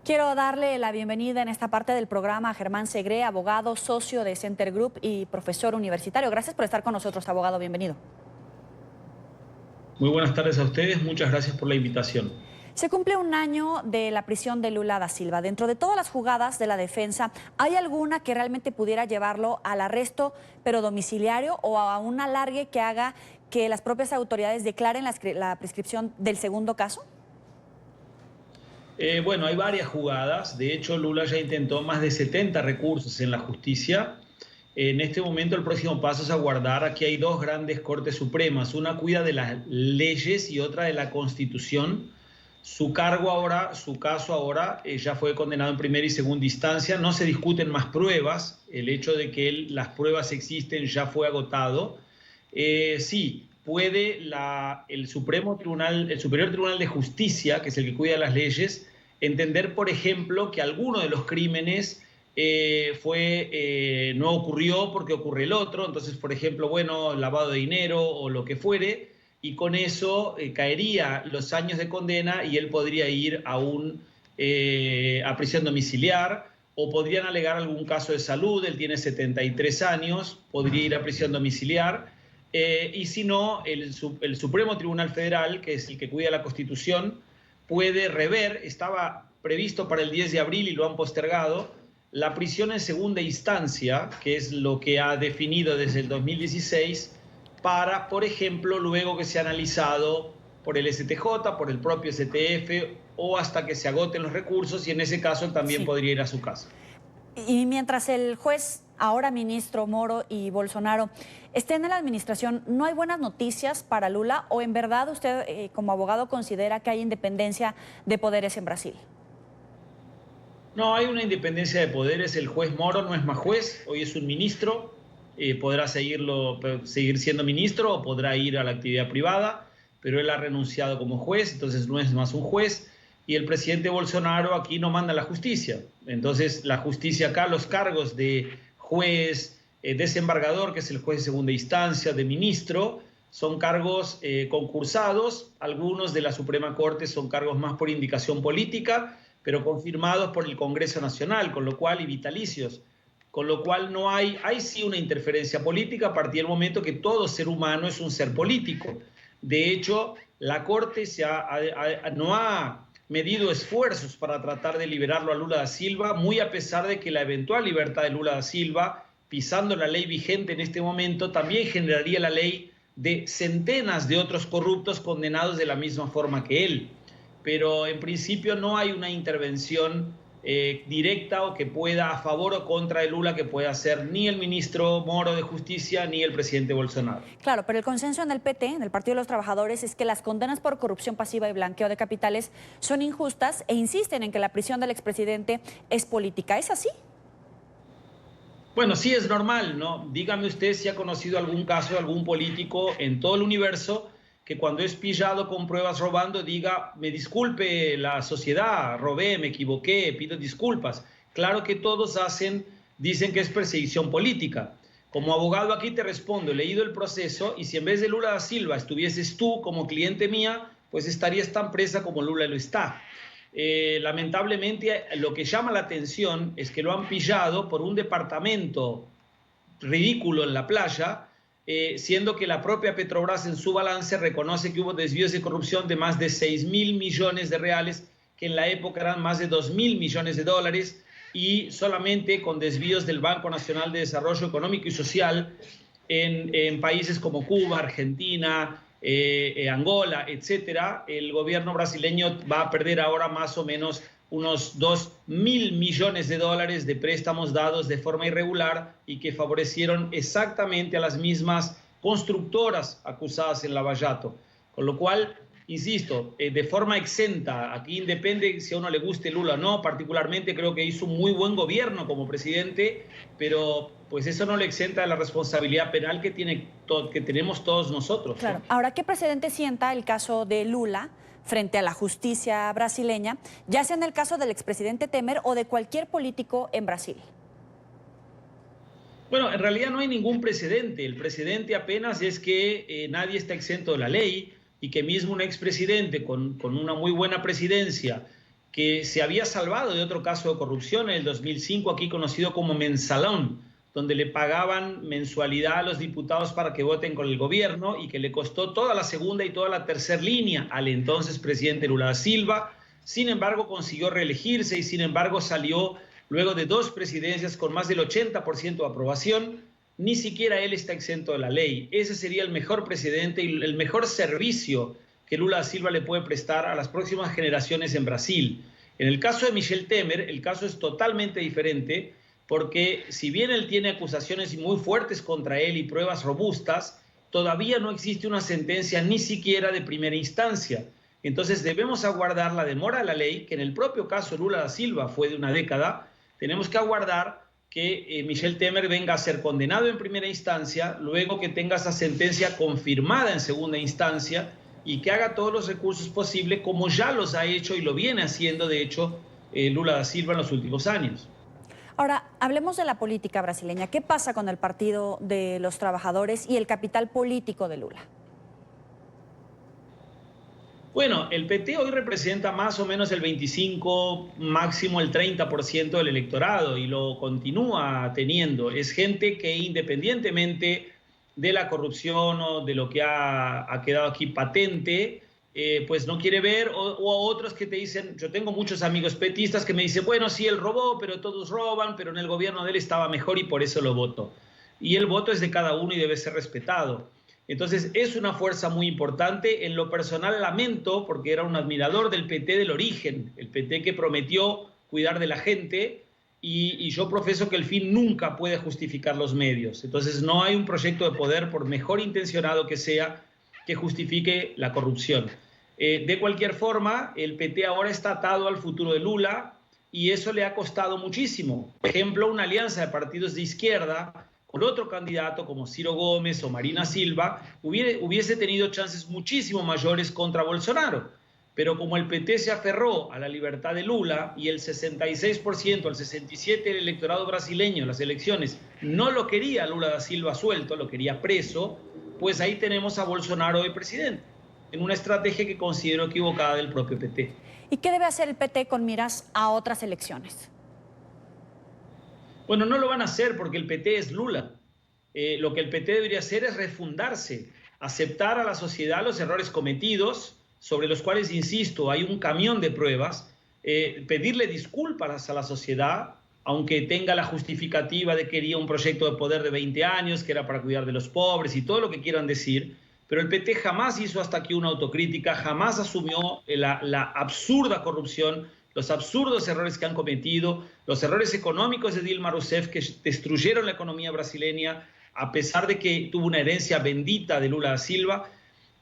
Quiero darle la bienvenida en esta parte del programa a Germán Segre, abogado, socio de Center Group y profesor universitario. Gracias por estar con nosotros, abogado. Bienvenido. Muy buenas tardes a ustedes. Muchas gracias por la invitación. Se cumple un año de la prisión de Lula da Silva. Dentro de todas las jugadas de la defensa, ¿hay alguna que realmente pudiera llevarlo al arresto, pero domiciliario, o a un alargue que haga que las propias autoridades declaren la prescripción del segundo caso? Bueno, hay varias jugadas. De hecho, Lula ya intentó más de 70 recursos en la justicia. En este momento el próximo paso es aguardar. Aquí hay dos grandes cortes supremas. Una cuida de las leyes y otra de la Constitución. Su caso ahora ya fue condenado en primera y segunda instancia. No se discuten más pruebas. El hecho de que las pruebas existen ya fue agotado. Sí, puede el Superior Tribunal de Justicia, que es el que cuida las leyes, entender, por ejemplo, que alguno de los crímenes no ocurrió porque ocurre el otro. Entonces, por ejemplo, bueno, lavado de dinero o lo que fuere, y con eso caería los años de condena y él podría ir a prisión domiciliar, o podrían alegar algún caso de salud. Él tiene 73 años, podría ir a prisión domiciliar. Y si no, el Supremo Tribunal Federal, que es el que cuida la Constitución, puede rever. Estaba previsto para el 10 de abril y lo han postergado, la prisión en segunda instancia, que es lo que ha definido desde el 2016, para, por ejemplo, luego que sea analizado por el STJ, por el propio STF, o hasta que se agoten los recursos, y en ese caso también podría ir a su casa. Y mientras el juez, ahora ministro Moro y Bolsonaro, estén en la administración, ¿no hay buenas noticias para Lula? ¿O en verdad usted, como abogado, considera que hay independencia de poderes en Brasil? No, hay una independencia de poderes. El juez Moro no es más juez, hoy es un ministro. Podrá seguir siendo ministro o podrá ir a la actividad privada, pero él ha renunciado como juez, entonces no es más un juez. Y el presidente Bolsonaro aquí no manda la justicia. Entonces la justicia acá, los cargos de juez, desembargador, que es el juez de segunda instancia, de ministro, son cargos concursados. Algunos de la Suprema Corte son cargos más por indicación política, pero confirmados por el Congreso Nacional, con lo cual, y vitalicios, con lo cual no hay sí una interferencia política a partir del momento que todo ser humano es un ser político. De hecho, la Corte no ha medido esfuerzos para tratar de liberarlo a Lula da Silva, muy a pesar de que la eventual libertad de Lula da Silva, pisando la ley vigente en este momento, también generaría la ley de centenas de otros corruptos condenados de la misma forma que él. Pero en principio no hay una intervención directa o que pueda a favor o contra de Lula que pueda hacer ni el ministro Moro de Justicia ni el presidente Bolsonaro. Claro, pero el consenso en el PT, en el Partido de los Trabajadores, es que las condenas por corrupción pasiva y blanqueo de capitales son injustas e insisten en que la prisión del expresidente es política. ¿Es así? Bueno, sí, es normal, ¿no? Dígame usted si ha conocido algún caso de algún político en todo el universo que cuando es pillado con pruebas robando diga: me disculpe la sociedad, robé, me equivoqué, pido disculpas. Claro que todos dicen que es persecución política. Como abogado aquí te respondo, he leído el proceso, y si en vez de Lula da Silva estuvieses tú como cliente mía, pues estarías tan presa como Lula lo está. Lamentablemente, lo que llama la atención es que lo han pillado por un departamento ridículo en la playa, siendo que la propia Petrobras en su balance reconoce que hubo desvíos de corrupción de más de 6.000 millones de reales, que en la época eran más de 2.000 millones de dólares, y solamente con desvíos del Banco Nacional de Desarrollo Económico y Social en países como Cuba, Argentina, Angola, etcétera. El gobierno brasileño va a perder ahora más o menos unos 2.000 millones de dólares de préstamos dados de forma irregular y que favorecieron exactamente a las mismas constructoras acusadas en Lavallato. Con lo cual, insisto, de forma exenta, aquí depende si a uno le guste Lula o no. Particularmente creo que hizo un muy buen gobierno como presidente, pero pues eso no le exenta de la responsabilidad penal que tenemos todos nosotros, ¿no? Claro. Ahora, ¿qué precedente sienta el caso de Lula frente a la justicia brasileña, ya sea en el caso del expresidente Temer o de cualquier político en Brasil? Bueno, en realidad no hay ningún precedente. El precedente apenas es que nadie está exento de la ley, y que mismo un expresidente con una muy buena presidencia que se había salvado de otro caso de corrupción en el 2005, aquí conocido como Mensalón, donde le pagaban mensualidad a los diputados para que voten con el gobierno y que le costó toda la segunda y toda la tercera línea al entonces presidente Lula da Silva. Sin embargo, consiguió reelegirse y sin embargo salió luego de 2 presidencias con más del 80% de aprobación. Ni siquiera él está exento de la ley. Ese sería el mejor presidente y el mejor servicio que Lula da Silva le puede prestar a las próximas generaciones en Brasil. En el caso de Michel Temer, el caso es totalmente diferente, porque si bien él tiene acusaciones muy fuertes contra él y pruebas robustas, todavía no existe una sentencia ni siquiera de primera instancia. Entonces debemos aguardar la demora de la ley, que en el propio caso de Lula da Silva fue de una década. Tenemos que aguardar que Michel Temer venga a ser condenado en primera instancia, luego que tenga esa sentencia confirmada en segunda instancia y que haga todos los recursos posibles, como ya los ha hecho y lo viene haciendo, de hecho, Lula da Silva en los últimos años. Ahora, hablemos de la política brasileña. ¿Qué pasa con el Partido de los Trabajadores y el capital político de Lula? Bueno, el PT hoy representa más o menos el 25, máximo el 30% del electorado y lo continúa teniendo. Es gente que independientemente de la corrupción o de lo que ha quedado aquí patente, pues no quiere ver, o a otros que te dicen, yo tengo muchos amigos petistas que me dicen, bueno, sí, él robó, pero todos roban, pero en el gobierno de él estaba mejor y por eso lo voto. Y el voto es de cada uno y debe ser respetado. Entonces es una fuerza muy importante. En lo personal lamento, porque era un admirador del PT del origen, el PT que prometió cuidar de la gente, y yo profeso que el fin nunca puede justificar los medios. Entonces no hay un proyecto de poder, por mejor intencionado que sea, que justifique la corrupción. De cualquier forma, el PT ahora está atado al futuro de Lula y eso le ha costado muchísimo. Por ejemplo, una alianza de partidos de izquierda con otro candidato como Ciro Gómez o Marina Silva hubiese tenido chances muchísimo mayores contra Bolsonaro. Pero como el PT se aferró a la libertad de Lula y el 66%, el 67% del electorado brasileño en las elecciones no lo quería Lula da Silva suelto, lo quería preso, pues ahí tenemos a Bolsonaro de presidente, en una estrategia que considero equivocada del propio PT. ¿Y qué debe hacer el PT con miras a otras elecciones? Bueno, no lo van a hacer porque el PT es Lula. Lo que el PT debería hacer es refundarse, aceptar a la sociedad los errores cometidos, sobre los cuales, insisto, hay un camión de pruebas, pedirle disculpas a la sociedad, aunque tenga la justificativa de que quería un proyecto de poder de 20 años, que era para cuidar de los pobres y todo lo que quieran decir, pero el PT jamás hizo hasta aquí una autocrítica, jamás asumió la absurda corrupción, los absurdos errores que han cometido, los errores económicos de Dilma Rousseff que destruyeron la economía brasileña, a pesar de que tuvo una herencia bendita de Lula da Silva.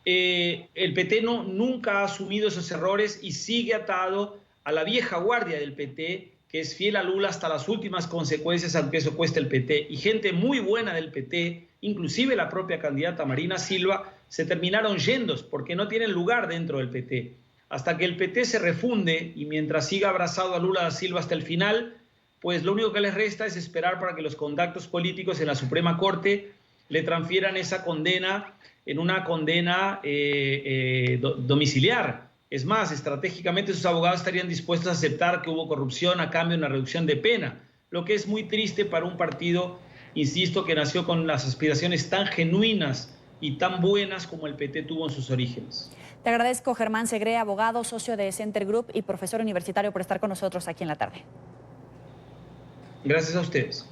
El PT nunca ha asumido esos errores y sigue atado a la vieja guardia del PT, que es fiel a Lula hasta las últimas consecuencias, aunque eso cueste el PT. Y gente muy buena del PT, inclusive la propia candidata Marina Silva, se terminaron yendo porque no tienen lugar dentro del PT. Hasta que el PT se refunde y mientras siga abrazado a Lula da Silva hasta el final, pues lo único que les resta es esperar para que los contactos políticos en la Suprema Corte le transfieran esa condena en una condena domiciliar. Es más, estratégicamente sus abogados estarían dispuestos a aceptar que hubo corrupción a cambio de una reducción de pena, lo que es muy triste para un partido, insisto, que nació con las aspiraciones tan genuinas y tan buenas como el PT tuvo en sus orígenes. Te agradezco, Germán Segre, abogado, socio de Center Group y profesor universitario, por estar con nosotros aquí en la tarde. Gracias a ustedes.